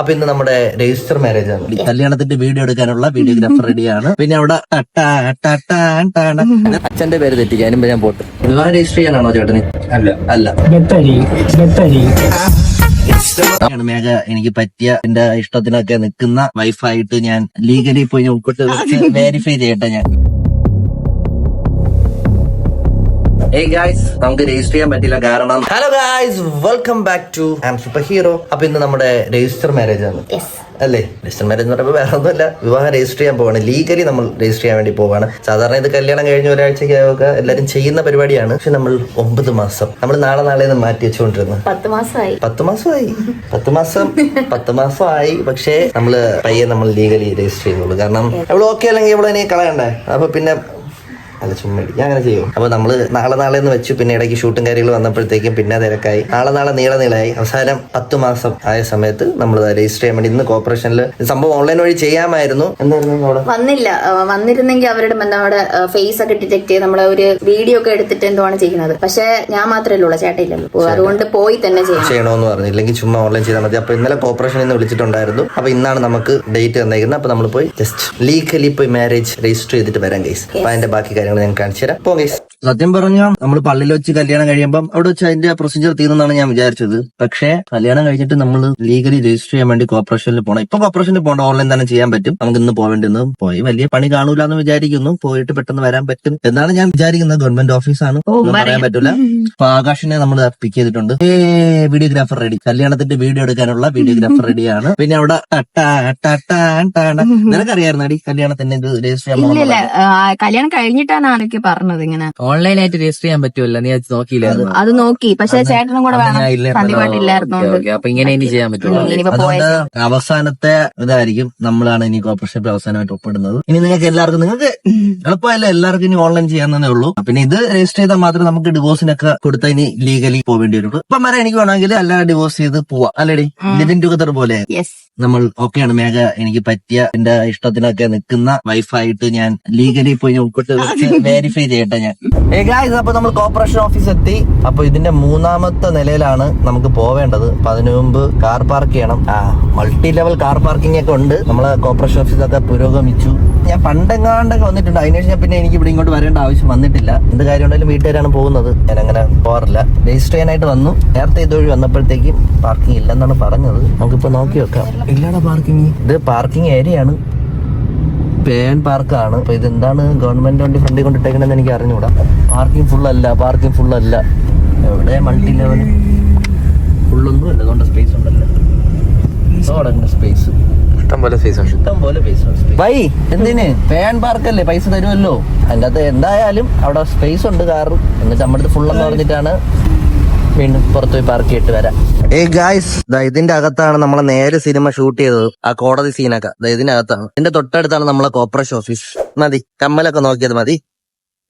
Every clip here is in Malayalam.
അപ്പൊ ഇന്ന് നമ്മുടെ രജിസ്റ്റർ മാരേജ് ആണ്. കല്യാണത്തിന്റെ വീഡിയോ എടുക്കാനുള്ള വീഡിയോഗ്രാഫർ റെഡിയാണ്. പിന്നെ അവിടെ അച്ഛന്റെ പേര് തെറ്റിക്കാനും ഞാൻ പോട്ട്. വിവാഹം രജിസ്റ്റർ ചെയ്യാനാണോ ചേട്ടന്? അല്ല മേഘ എനിക്ക് പറ്റിയ എന്റെ ഇഷ്ടത്തിനൊക്കെ നിൽക്കുന്ന വൈഫായിട്ട് ഞാൻ ലീഗലി പോയി ഒപ്പിട്ട് വെരിഫൈ ചെയ്യട്ടെ ഞാൻ. Hey guys, നമുക്ക് രജിസ്റ്റർ ചെയ്യാൻ പറ്റില്ല കാരണം hello guys, welcome back to super hero. അപ്പൊ ഇന്ന് നമ്മുടെ രജിസ്റ്റർ മാരേജ് ആണ് അല്ലേ? രജിസ്റ്റർ മാരേജ് എന്ന് പറയുമ്പോൾ വേറെ ഒന്നുമല്ല, വിവാഹം രജിസ്റ്റർ ചെയ്യാൻ പോവാണ്. ലീഗലി നമ്മൾ രജിസ്റ്റർ ചെയ്യാൻ വേണ്ടി പോവാണ്. സാധാരണ ഇത് കല്യാണം കഴിഞ്ഞ ഒരാഴ്ചയ്ക്കൊക്കെ എല്ലാവരും ചെയ്യുന്ന പരിപാടിയാണ്. പക്ഷെ നമ്മൾ 9 മാസം നമ്മൾ നാളെ മാറ്റി വെച്ചുകൊണ്ടിരുന്നു. 10 മാസമായി. പക്ഷേ നമ്മള് പയ്യെ നമ്മൾ ലീഗലി രജിസ്റ്റർ ചെയ്യുന്നുള്ളൂ. കാരണം അവൾ ഓക്കെ അല്ലെങ്കിൽ ഇവിടെ ഇനി കളയണ്ടേ. അപ്പൊ പിന്നെ അല്ല ചുമ്മാ ഞാൻ അങ്ങനെ ചെയ്യും. അപ്പൊ നമ്മള് നാളെ എന്ന് വെച്ചു. പിന്നെ ഇടയ്ക്ക് ഷൂട്ടും കാര്യങ്ങൾ വന്നപ്പോഴത്തേക്കും പിന്നെ തിരക്കായി. നാളെ നീളായി. അവസാനം 10 മാസം ആയ സമയത്ത് നമ്മൾ രജിസ്റ്റർ ചെയ്യാൻ വേണ്ടി ഇന്ന് കോർപ്പറേഷനിൽ സംഭവം ഓൺലൈൻ വഴി ചെയ്യാമായിരുന്നു. എന്തായിരുന്നു അവിടെ വന്നിരുന്നെങ്കിൽ അവരുടെ നമ്മുടെ ഫേസ് ഒക്കെ ഡിറ്റക്ട് ചെയ്ത് നമ്മളെ ഒരു വീഡിയോ ഒക്കെ എടുത്തിട്ട് എന്തുവാണ് ചെയ്യുന്നത്. പക്ഷെ ഞാൻ മാത്രമേ ഉള്ളൂ, ചേട്ടയില്ലല്ലോ. അതുകൊണ്ട് പോയി തന്നെ ചെയ്യണമെന്ന് പറഞ്ഞു. ഇല്ലെങ്കിൽ ചുമ്മാ ഓൺലൈൻ ചെയ്താൽ മതി. അപ്പൊ ഇന്നലെ കോർപ്പറേഷനിൽ നിന്ന് വിളിച്ചിട്ടുണ്ടായിരുന്നു. അപ്പൊ ഇന്നാണ് നമുക്ക് ഡേറ്റ് തന്നേക്കുന്നത്. അപ്പൊ നമ്മൾ പോയി ജസ്റ്റ് ലീഗലി പോയി മാരേജ് രജിസ്റ്റർ ചെയ്തിട്ട് വരാം ഗൈസ്. അപ്പൊ അതിന്റെ ബാക്കി ഞാൻ കാണിച്ചു തരാം. പോ ഗൈസ്. സത്യം പറഞ്ഞാൽ നമ്മൾ പള്ളിയിൽ വെച്ച് കല്യാണം കഴിയുമ്പോൾ അവിടെ വെച്ച് അതിന്റെ പ്രൊസീജിയർ തീർന്നാണ് ഞാൻ വിചാരിച്ചത്. പക്ഷേ കല്യാണം കഴിഞ്ഞിട്ട് നമ്മൾ ലീഗലി രജിസ്റ്റർ ചെയ്യാൻ വേണ്ടി കോർപ്പറേഷനിൽ പോകണം. ഇപ്പൊ കോർപ്പറേഷനിൽ പോകണ്ട, ഓൺലൈൻ തന്നെ ചെയ്യാൻ പറ്റും. നമുക്ക് ഇന്ന് പോവേണ്ടി പോയി വലിയ പണി കാണൂല എന്ന് വിചാരിക്കുന്നു. പോയിട്ട് പെട്ടെന്ന് വരാൻ പറ്റും എന്നാണ് ഞാൻ വിചാരിക്കുന്നത്. ഗവൺമെന്റ് ഓഫീസാണ്, പറയാൻ പറ്റൂല. അപ്പൊ ആകാശിനെ നമ്മൾ പിക്ക് ചെയ്തിട്ടുണ്ട്. വീഡിയോഗ്രാഫർ റെഡി, കല്യാണത്തിന്റെ വീഡിയോ എടുക്കാനുള്ള വീഡിയോഗ്രാഫർ റെഡിയാണ്. പിന്നെ അവിടെ നിനക്കറിയായിരുന്നു അടി കല്യാണത്തിന്റെ രജിസ്റ്റർ ചെയ്യാൻ? കല്യാണം കഴിഞ്ഞിട്ടാണ് ആരൊക്കെ പറഞ്ഞത് ഇങ്ങനെ ഓൺലൈനായിട്ട് രജിസ്റ്റർ ചെയ്യാൻ പറ്റുമല്ലോ. നീ അത് നോക്കിയില്ലായിരുന്നു? അത് നോക്കി, പക്ഷെ ചേട്ടനും കൂടെ വേണം. അപ്പൊ ഇങ്ങനെ ഇനി ചെയ്യാൻ പറ്റുള്ളൂ. അതുകൊണ്ട് അവസാനത്തെ ഇതായിരിക്കും നമ്മളാണ് ഇനി കോർപ്പറേഷൻ അവസാനമായിട്ട് ഒപ്പിടുന്നത്. ഇനി നിങ്ങൾക്ക് എളുപ്പമല്ല, എല്ലാവർക്കും ഇനി ഓൺലൈൻ ചെയ്യാന്നേ ഉള്ളൂ. പിന്നെ ഇത് രജിസ്റ്റർ ചെയ്താൽ മാത്രമേ നമുക്ക് ഡിവോഴ്സിനൊക്കെ കൊടുത്താൽ ഇനി ലീഗലി പോവേണ്ടി വരും. ഇപ്പം വരെ എനിക്ക് വേണമെങ്കിൽ അല്ല ഡിവോഴ്സ് ചെയ്ത് പോവാം അല്ലേടി? ലിവിങ് ടുഗദർ പോലെ നമ്മൾ ഓക്കെയാണ്. മേഘ എനിക്ക് പറ്റിയ എന്റെ ഇഷ്ടത്തിനൊക്കെ നിൽക്കുന്ന വൈഫായിട്ട് ഞാൻ ലീഗലി പോയി ഒപ്പിട്ട് വെരിഫൈ ചെയ്യട്ടെ ഞാൻ. അപ്പൊ നമ്മൾ കോർപ്പറേഷൻ ഓഫീസ് എത്തി. അപ്പൊ ഇതിന്റെ 3ാമത്തെ നിലയിലാണ് നമുക്ക് പോവേണ്ടത്. അപ്പൊ അതിനു മുമ്പ് കാർ പാർക്ക് ചെയ്യണം. മൾട്ടി ലെവൽ കാർ പാർക്കിംഗ് ഒക്കെ ഉണ്ട്. നമ്മളെ കോർപ്പറേഷൻ ഓഫീസൊക്കെ പുരോഗമിച്ചു. ഞാൻ പണ്ടെങ്ങാണ്ടൊക്കെ വന്നിട്ടുണ്ട്. അതിനുശേഷം പിന്നെ എനിക്ക് ഇവിടെ ഇങ്ങോട്ട് വരേണ്ട ആവശ്യം വന്നിട്ടില്ല. എന്ത് കാര്യം ഉണ്ടെങ്കിലും വീട്ടുകാരാണ് പോകുന്നത്, ഞാൻ അങ്ങനെ പോകാറില്ല. രജിസ്റ്റർ ചെയ്യാനായിട്ട് വന്നു. നേരത്തെ ഇതുവഴി വന്നപ്പോഴത്തേക്കും പാർക്കിംഗ് ഇല്ലെന്നാണ് പറഞ്ഞത്. നമുക്കിപ്പോ നോക്കി വെക്കാം. ഇല്ലാടാ പാർക്കിംഗ്. ഇത് പാർക്കിംഗ് ഏരിയ ആണ്, പേൻ പാർക്കാണ്. അപ്പൊ ഇതെന്താണ് ഗവൺമെന്റ് വണ്ടി ഫ്രണ്ടിൽ കൊണ്ടിട്ടേക്കണെന്ന് എനിക്ക് അറിഞ്ഞൂടാ. പാർക്കിംഗ് ഫുൾ അല്ല. എവിടെ മൾട്ടി ലെവൽ ഫുള്ളൊന്നും അല്ല. അതുകൊണ്ട് സ്പേസ് ഉണ്ടല്ലോ, സ്പേസ് ഇഷ്ടംപോലെ സ്പേസ്. ബൈ എന്തിന്? പേൻ പാർക്കല്ലേ, പൈസ തരുമല്ലോ. അതിൻ്റെ അകത്ത് എന്തായാലും അവിടെ സ്പേസ് ഉണ്ട് കാർ. എന്നിട്ട് നമ്മുടെ അടുത്ത് ഫുള്ളെന്ന് പറഞ്ഞിട്ടാണ് വീണ്ടും പുറത്തുപോയി പാർക്ക് ചെയ്തിട്ട് വരാം. ഗായ്സ്, ഇതിന്റെ അകത്താണ് നമ്മളെ നേരെ സിനിമ ഷൂട്ട് ചെയ്തത്. ആ കോടതി സീനൊക്കെ ഇതിനകത്താണ്. ഇതിന്റെ തൊട്ടടുത്താണ് നമ്മളെ കോർപ്പറേഷൻ ഓഫീസ്. മതി, കമ്മലൊക്കെ നോക്കിയത് മതി.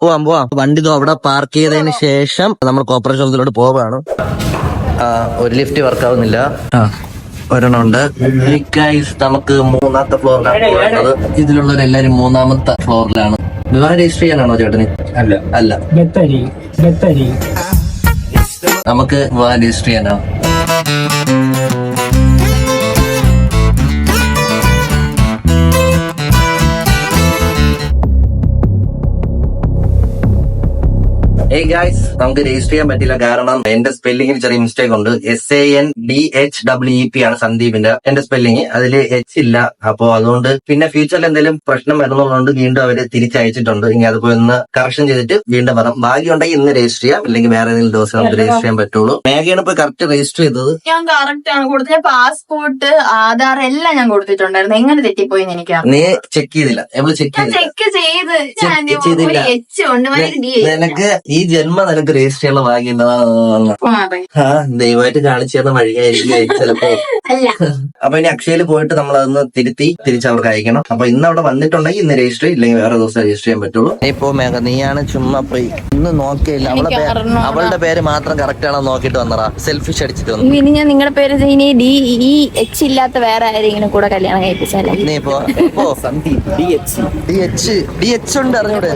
പോവാം. വണ്ടി അവിടെ പാർക്ക് ചെയ്തതിന് ശേഷം നമ്മൾ കോർപ്പറേഷൻ ഓഫീസിലോട്ട് പോവാണ്. ഒരു ലിഫ്റ്റ് വർക്ക് ആവുന്നില്ല, ഒരെണ്ണം ഉണ്ട്. നമുക്ക് 3ാമത്തെ ഫ്ലോറിലാണ് പോകേണ്ടത്. ഇതിലുള്ളവരെല്ലാരും 3ാമത്തെ ഫ്ലോറിലാണ്. വിവാഹം രജിസ്റ്റർ ചെയ്യാനാണോ ചേട്ടന്? അല്ല നമുക്ക് വിവാഹം രജിസ്റ്റർ ചെയ്യാനോ? നമുക്ക് രജിസ്റ്റർ ചെയ്യാൻ പറ്റില്ല കാരണം എന്റെ സ്പെല്ലിംഗിൽ ചെറിയ മിസ്റ്റേക്ക് ഉണ്ട്. SANDHEEP ആണ് സന്ദീപിന്റെ. എന്റെ സ്പെല്ലിംഗ് അതിൽ H ഇല്ല. അപ്പോ അതുകൊണ്ട് പിന്നെ ഫ്യൂച്ചറിൽ എന്തെങ്കിലും പ്രശ്നം വരുന്നതുകൊണ്ട് വീണ്ടും അവര് തിരിച്ചയച്ചിട്ടുണ്ട്. ഇനി അത് പോയി ഒന്ന് കറക്ഷൻ ചെയ്തിട്ട് വീണ്ടും വരാം. ഭാഗ്യം ഉണ്ടെങ്കിൽ ഇന്ന് രജിസ്റ്റർ ചെയ്യാം, അല്ലെങ്കിൽ വേറെ ഏതെങ്കിലും ദിവസം നമുക്ക് രജിസ്റ്റർ ചെയ്യാൻ പറ്റുള്ളൂ. മേഘയാണ് ഇപ്പൊ കറക്റ്റ് രജിസ്റ്റർ ചെയ്തത്. ഞാൻ കറക്റ്റ് ആണ് കൊടുത്തത്. പാസ്പോർട്ട്, ആധാർ എല്ലാം ഞാൻ കൊടുത്തിട്ടുണ്ടായിരുന്നു. എങ്ങനെ തെറ്റിപ്പോയി എനിക്ക്? നീ ചെക്ക് ചെയ്തില്ല? ചെക്ക് ചെയ്തില്ല. നിനക്ക് ഈ ജന്മ നിനക്ക് രജിസ്റ്റർ ചെയ്യാനുള്ള ഭാഗ്യം ദയവായിട്ട് കാണിച്ചു തരുന്ന വഴിയായിരിക്കും ചിലപ്പോ. അപ്പൊ ഇനി അക്ഷയയിൽ പോയിട്ട് നമ്മൾ അതൊന്ന് തിരിച്ച് അവർക്ക് അയക്കണം. അപ്പൊ ഇന്ന് അവിടെ വന്നിട്ടുണ്ടെങ്കിൽ ഇന്ന് രജിസ്റ്റർ, ഇല്ലെങ്കിൽ വേറെ ദിവസം രജിസ്റ്റർ ചെയ്യാൻ പറ്റുള്ളൂ. ഇപ്പോ മേഘ നീയാണ് ചുമ്മാ പോയി ഇന്ന് നോക്കിയില്ല. അവളുടെ പേര് മാത്രം കറക്റ്റ് ആണോ നോക്കിട്ട് വന്നറാ. സെൽഫിഷ് അടിച്ചിട്ട് വന്നു. ഇനി ഞാൻ നിങ്ങളുടെ പേര് DH ഇല്ലാത്ത വേറെ ആരെങ്കിലും കൂടെ കല്യാണം കഴിപ്പിച്ചല്ലേ? നീ ഇപ്പോ DH ഉണ്ട്, അറിഞ്ഞൂടെ?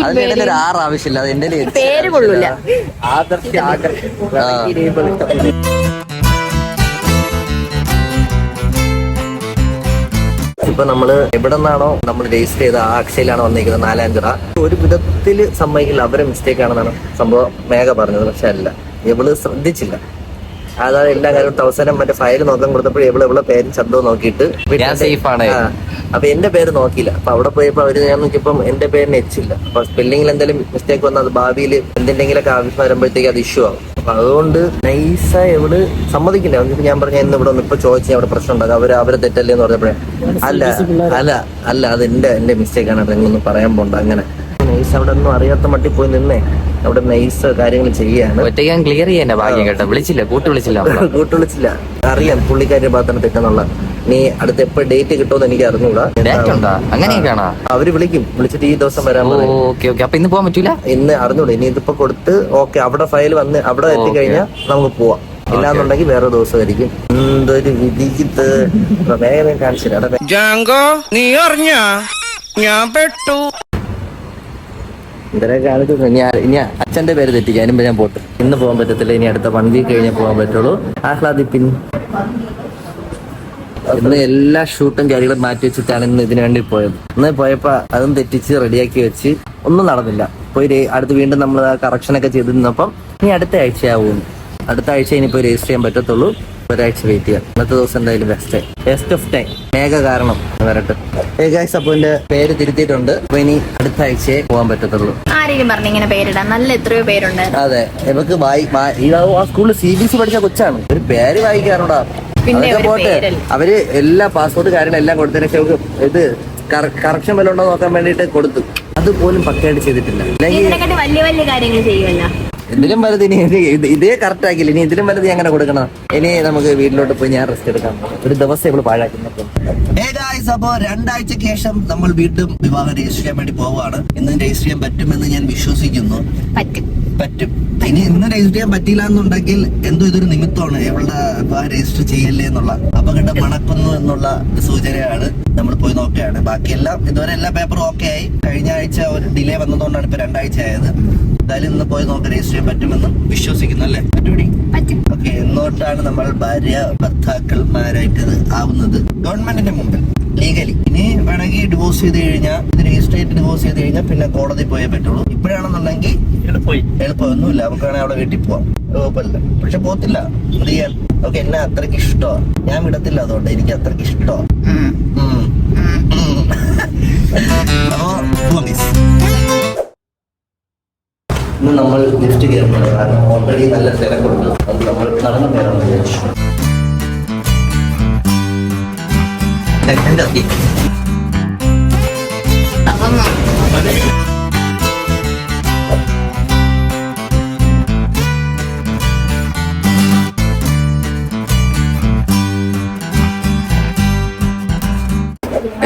അതിനിടയിൽ ഒരു 6 ആവശ്യമില്ല. അത് എന്റെ പേര് കൊള്ളൂല. ഇപ്പൊ നമ്മള് എവിടെ നിന്നാണോ നമ്മൾ രജിസ്റ്റർ ചെയ്ത ആ അക്ഷയിലാണ് വന്നിരിക്കുന്നത് 4-5 ഒരു വിധത്തില് സമ്മതിക്കില്ല, അവരെ മിസ്റ്റേക്ക് ആണെന്നാണ് സംഭവം മേഘ പറഞ്ഞത്. പക്ഷെ അല്ല, ഇവള് ശ്രദ്ധിച്ചില്ല. അതായത് എല്ലാ കാര്യവും അവസാനം മറ്റേ ഫയൽ നോക്കാൻ കൊടുത്തപ്പോൾ ഇവളെ പേരും ശബ്ദവും നോക്കിയിട്ട് അപ്പൊ എന്റെ പേര് നോക്കിയില്ല. അപ്പൊ അവിടെ പോയപ്പോ അവര് ഞാൻ നോക്കിയപ്പം എന്റെ പേരിന് എച്ചില്ല. അപ്പൊ സ്പെല്ലിംഗിൽ എന്തെങ്കിലും മിസ്റ്റേക്ക് വന്നാൽ അത് ഭാവിയിൽ എന്തെങ്കിലുമൊക്കെ ആവശ്യം വരുമ്പോഴത്തേക്ക് അത് ഇഷ്യൂ ആവും. അപ്പൊ അതുകൊണ്ട് നൈസായി ഇവള് സമ്മതിക്കില്ല. എന്നിട്ട് ഞാൻ പറഞ്ഞ ഇന്ന് ഇവിടെ ഒന്ന് ഇപ്പൊ ചോദിച്ചാൽ അവിടെ പ്രശ്നം ഉണ്ടാകും, അവരെ തെറ്റല്ലേ എന്ന് പറഞ്ഞപ്പോഴേ അല്ല അത് എന്റെ മിസ്റ്റേക്ക് ആണ്, നിങ്ങളൊന്നും പറയാൻ പോണ്ട. അങ്ങനെ നൈസ് അവിടെ ഒന്നും അറിയാത്ത മട്ടിൽ പോയി നിന്നേ അവിടെ നൈസ് കാര്യങ്ങൾ ചെയ്യാണ്. ക്ലിയർ ചെയ്യാൻ ഭാഗ്യം കേട്ടോ. കൂട്ടുവിളിച്ചില്ല. അറിയാം പുള്ളിക്കാരുടെ ഭാഗത്താണ് തെറ്റെന്നുള്ള. നീ അടുത്ത് എപ്പോ ഡേറ്റ് കിട്ടുമെന്ന് എനിക്ക് അറിഞ്ഞൂടാ. അങ്ങനെയൊക്കെയാണോ? അവര് വിളിച്ചിട്ട് ഈ ദിവസം വരാൻ അപ്പൊ ഇന്ന് പോകാൻ പറ്റൂല. ഇന്ന് അറിഞ്ഞൂടാ. ഇനി ഇതിപ്പോ കൊടുത്ത് ഓക്കെ അവിടെ ഫയൽ വന്ന് അവിടെ എത്തിക്കഴിഞ്ഞാൽ നമുക്ക് പോവാം. ഇല്ലാന്നുണ്ടെങ്കിൽ വേറെ ദിവസം ആയിരിക്കും. എന്തൊരു വിധിക്കത്ത് വേഗം കാണിച്ചില്ല. നീ അറിഞ്ഞ ഞാൻ പെട്ടു. ഇവരെ കാണിച്ചു. ഇനി അച്ഛന്റെ പേര് തെറ്റിക്കാനും ഞാൻ പോട്ട്. ഇന്ന് പോകാൻ പറ്റത്തില്ല, ഇനി അടുത്ത 1 വീക്ക് കഴിഞ്ഞാൽ പോകാൻ പറ്റുള്ളൂ. ആഹ്ലാദിപ്പിൻ. ഇന്ന് എല്ലാ ഷൂട്ടും കാര്യങ്ങളും മാറ്റി വെച്ചിട്ടാണ് ഇന്ന് ഇതിനു വേണ്ടി പോയത്. ഇന്ന് പോയപ്പോ അതും തെറ്റിച്ച് റെഡിയാക്കി വെച്ച് ഒന്നും നടന്നില്ല. പോയി അടുത്ത് വീണ്ടും നമ്മൾ കറക്ഷനൊക്കെ ചെയ്ത് നിന്നപ്പം ഇനി അടുത്ത ആഴ്ചയാവും. അടുത്ത ആഴ്ച ഇനിയിപ്പോ രജിസ്റ്റർ ചെയ്യാൻ പറ്റത്തുള്ളൂ. ഒരാഴ്ച വെയിറ്റ് ചെയ്യാം. ഇന്നത്തെ ദിവസം എന്തായാലും ബെസ്റ്റ് ഓഫ് ടൈം. മേഘ കാരണം വരട്ടെ. ഗൈസ്, അപ്പൊ എന്റെ പേര് തിരുത്തിയിട്ടുണ്ട്. അപ്പൊ ഇനി അടുത്ത ആഴ്ചയെ പോകാൻ പറ്റത്തുള്ളൂ. ആരെങ്കിലും പറഞ്ഞു ഇങ്ങനെ പേരിടാൻ? നല്ല എത്രയോ പേരുണ്ട്. അതെ, ഇവക്ക് ആ സ്കൂളിൽ CBSE പഠിച്ച കൊച്ചാണ്. ഒരു പേര് വായിക്കാറുണ്ടാ. പിന്നെ പോട്ടെ, അവര് എല്ലാ പാസ്പോർട്ട് കാര്യങ്ങളും എല്ലാം കൊടുത്തതിന് ശേഷം ഇത് കറക്ഷൻ വല്ല ഉണ്ടോ നോക്കാൻ വേണ്ടിട്ട് കൊടുത്തു. അതുപോലും പക്കയായിട്ട് ചെയ്തിട്ടില്ല. വലിയ വലിയ കാര്യങ്ങൾ ചെയ്യുമല്ലോ. ഇതിലും വലുത് ഇനി ഇതേ കറക്റ്റ് ആക്കില്ല. ഇനി ഇതിലും വലുത് എങ്ങനെ കൊടുക്കണം? ഇനി നമുക്ക് വീട്ടിലോട്ട് പോയി ഞാൻ റെസ്റ്റ് എടുക്കാം. ഒരു ദിവസം ഇവിടെ പാഴാക്കുന്നത്. അപ്പോ 2 ആഴ്ചക്ക് ശേഷം നമ്മൾ വീണ്ടും വിവാഹം രജിസ്റ്റർ ചെയ്യാൻ വേണ്ടി പോവുകയാണ്. ഇന്ന് രജിസ്റ്റർ ചെയ്യാൻ പറ്റുമെന്ന് ഞാൻ വിശ്വസിക്കുന്നു. പറ്റും. ഇനി ഇന്ന് രജിസ്റ്റർ ചെയ്യാൻ പറ്റിയില്ല എന്നുണ്ടെങ്കിൽ എന്തോ ഇതൊരു നിമിത്തമാണ്. ഇവളുടെ രജിസ്റ്റർ ചെയ്യല്ലേ എന്നുള്ള അപകടം മണക്കുന്നു എന്നുള്ള സൂചനയാണ്. നമ്മൾ പോയി നോക്കുകയാണ്. ബാക്കിയെല്ലാം ഇതുവരെ എല്ലാ പേപ്പറും ഓക്കെ ആയി. കഴിഞ്ഞ ആഴ്ച ഒരു ഡിലേ വന്നതുകൊണ്ടാണ് ഇപ്പൊ 2 ആഴ്ച ആയത്. എന്തായാലും ഇന്ന് പോയി നോക്കാൻ രജിസ്റ്റർ ചെയ്യാൻ പറ്റുമെന്ന് വിശ്വസിക്കുന്നു. അല്ലേ? ഓക്കെ. എന്നോട്ടാണ് നമ്മൾ ഭാര്യ ഭർത്താക്കന്മാരായിട്ട് ആവുന്നത് ഗവൺമെന്റിന്റെ മുമ്പിൽ ലീഗലി. ഇനി വേണമെങ്കിൽ ഡിവോഴ്സ് ചെയ്ത് കഴിഞ്ഞാൽ ഇത് രജിസ്റ്റർ ചെയ്ത് ഡിവോഴ്സ് ചെയ്ത് കഴിഞ്ഞാൽ പിന്നെ കോടതി പോയേ പറ്റുള്ളൂ. ഇപ്പോഴാണെന്നുണ്ടെങ്കിൽ എളുപ്പമൊന്നുമില്ല. നമുക്ക് വേണമെങ്കിൽ അവിടെ വീട്ടിൽ പോവാം, കുഴപ്പമില്ല. പക്ഷെ പോത്തില്ല. എന്ത് ചെയ്യാൻ? ഓക്കെ, എന്നെ അത്രയ്ക്ക് ഇഷ്ടമാണ്. ഞാൻ വിടത്തില്ല. അതുകൊണ്ട് എനിക്ക് അത്രയ്ക്ക് ഇഷ്ടമാണ്. ഇന്ന് നമ്മൾ ലിഫ്റ്റ് കയറുന്നത് കാരണം ഓൾറെഡി നല്ല തിരക്കുണ്ട്. അത് നമ്മൾ നടന്നു കയറാമെന്ന് വിചാരിച്ചു.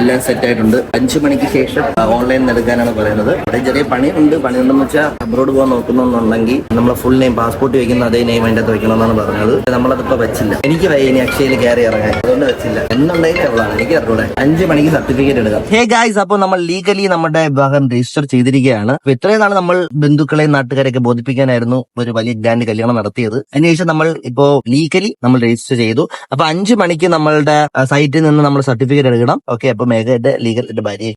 എല്ലാം സെറ്റ് ആയിട്ടുണ്ട്. 5 മണിക്ക് ശേഷം ഓൺലൈൻ എടുക്കാനാണ് പറയുന്നത്. അവിടെ ചെറിയ പണിയുണ്ടെന്ന് വെച്ചാൽ അബ്രോഡ് പോകാൻ നോക്കുന്നുണ്ടെങ്കിൽ നമ്മളെ ഫുൾ നെയിം പാസ്പോർട്ട് വയ്ക്കുന്ന അതേ നെയിം അതിൻ്റെ അകത്ത് വെക്കണമെന്നാണ് പറഞ്ഞത്. നമ്മളതിപ്പോ വെച്ചില്ല. എനിക്ക് ഇനി അക്ഷയയിൽ കയറി ഇറങ്ങാൻ, അതുകൊണ്ട് വെച്ചില്ല. എന്നുണ്ടെങ്കിൽ അവളാണ് എനിക്ക് അറിഞ്ഞൂടെ. 5 മണിക്ക് സർട്ടിഫിക്കറ്റ് എടുക്കാം. ഹേ ഗായ്സ്, അപ്പോൾ നമ്മൾ ലീഗലി നമ്മുടെ വിവാഹം രജിസ്റ്റർ ചെയ്തിരിക്കുകയാണ്. അപ്പൊ ഇത്രയും നാൾ നമ്മൾ ബന്ധുക്കളെയും നാട്ടുകാരെയൊക്കെ ബോധിപ്പിക്കാനായിരുന്നു ഒരു വലിയ ഗ്രാൻഡ് കല്യാണം നടത്തിയത്. അതിനുശേഷം നമ്മൾ ഇപ്പോ ലീഗലി നമ്മൾ രജിസ്റ്റർ ചെയ്തു. അപ്പൊ 5 മണിക്ക് നമ്മളുടെ സൈറ്റിൽ നിന്ന് നമ്മൾ സർട്ടിഫിക്കറ്റ് എടുക്കണം. ഓക്കെ, അപ്പൊ മേഘയുടെ ലീഗലിന്റെ ഭാര്യ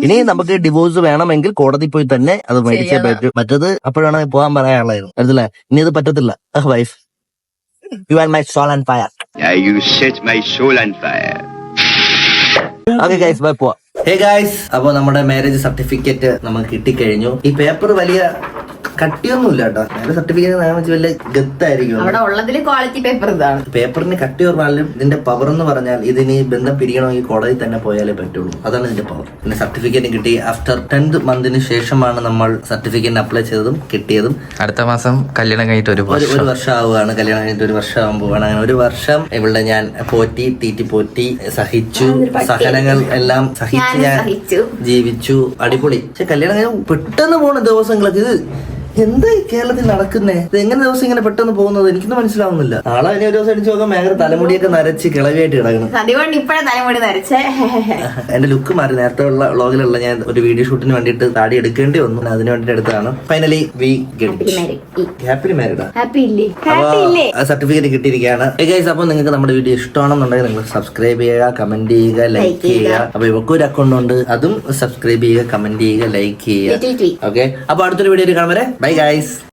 ഇനി നമുക്ക് ഡിവോഴ്സ് വേണമെങ്കിൽ കോടതി പോയി തന്നെ അത് മേടിച്ചേ പറ്റൂ. മറ്റത് അപ്പോഴാണ് പോകാൻ പറയാനുള്ളായിരുന്നു. അറിയില്ലേ? ഇനി അത് പറ്റത്തില്ല. Wife, you are my soul and fire. You set my soul on fire. Okay guys, bye. പോവാം. ഹേ ഗൈസ്, അപ്പൊ നമ്മുടെ മാരേജ് സർട്ടിഫിക്കറ്റ് നമുക്ക് കിട്ടിക്കഴിഞ്ഞു. ഈ പേപ്പർ വലിയ കട്ടിയൊന്നുമില്ല കേട്ടോ. മാരേജ് സർട്ടിഫിക്കറ്റ് വലിയ ഗത്തായിരിക്കും. അവിടെ ഉള്ളതിൽ ക്വാളിറ്റി പേപ്പർ ഇതാണ്. പേപ്പറിന് കട്ടി പറഞ്ഞാലും ഇതിന്റെ പവർ എന്ന് പറഞ്ഞാൽ ഇതിന് ബന്ധം പിരിയണമെങ്കിൽ കോടതി തന്നെ പോയാലേ പറ്റുള്ളൂ. അതാണ് ഇതിന്റെ പവർ. പിന്നെ സർട്ടിഫിക്കറ്റ് കിട്ടി. ആഫ്റ്റർ 10th മന്തിന് ശേഷമാണ് നമ്മൾ സർട്ടിഫിക്കറ്റ് അപ്ലൈ ചെയ്തതും കിട്ടിയതും. അടുത്ത മാസം കല്യാണം കഴിഞ്ഞിട്ട് ഒരു വർഷം ആവുകയാണ്. കല്യാണം കഴിഞ്ഞിട്ട് 1 വർഷം ആകുമ്പോഴാണ്. അങ്ങനെ 1 വർഷം ഇവിടെ ഞാൻ പോറ്റി സഹിച്ചു. സഹനങ്ങൾ എല്ലാം സഹിച്ച് ഞാൻ ജീവിച്ചു. അടിപൊളി. പക്ഷെ കല്യാണം കഴിഞ്ഞ പെട്ടെന്ന് പോണ ദിവസങ്ങളൊക്കെ എന്താ ഈ കേരളത്തിൽ നടക്കുന്നേ? ഇത് എങ്ങനെ ദിവസം ഇങ്ങനെ പെട്ടെന്ന് പോകുന്നത് എനിക്കൊന്നും മനസ്സിലാവുന്നില്ല. നാളെ ഇനി ഒരു ദിവസം അടിച്ചു നോക്കാൻ ഭയങ്കര തലമുടിയൊക്കെ നരച്ച് കിളവിയായിട്ട് കിടക്കണം. അതുകൊണ്ട് ഇപ്പഴേ തലമുടി നരച്ചേ. എന്റെ ലുക്ക് മാറി. നേരത്തെ ഉള്ള വ്ളോഗിലുള്ള ഞാൻ ഒരു വീഡിയോ ഷൂട്ടിന് വേണ്ടിയിട്ട് താടി എടുക്കേണ്ടി വന്നു. അതിന് വേണ്ടിട്ട് എടുത്തതാണ്. Finally we happy married. Happy ഇല്ലേ? സർട്ടിഫിക്കറ്റ് കിട്ടിയിരിക്കുകയാണ്. ഗൈസ്, അപ്പൊ നിങ്ങൾക്ക് നമ്മുടെ വീഡിയോ ഇഷ്ടമാണെന്നുണ്ടെങ്കിൽ നിങ്ങൾ സബ്സ്ക്രൈബ് ചെയ്യുക, കമന്റ് ചെയ്യുക, ലൈക്ക് ചെയ്യുക. അപ്പൊ ഇവർക്ക് ഒരു അക്കൗണ്ട് ഉണ്ട്, അതും സബ്സ്ക്രൈബ് ചെയ്യുക, കമന്റ് ചെയ്യുക, ലൈക്ക് ചെയ്യുക. ഓക്കെ, അപ്പൊ അടുത്തൊരു വീഡിയോ കാണാൻ വരെ ബൈ ഗൈസ്.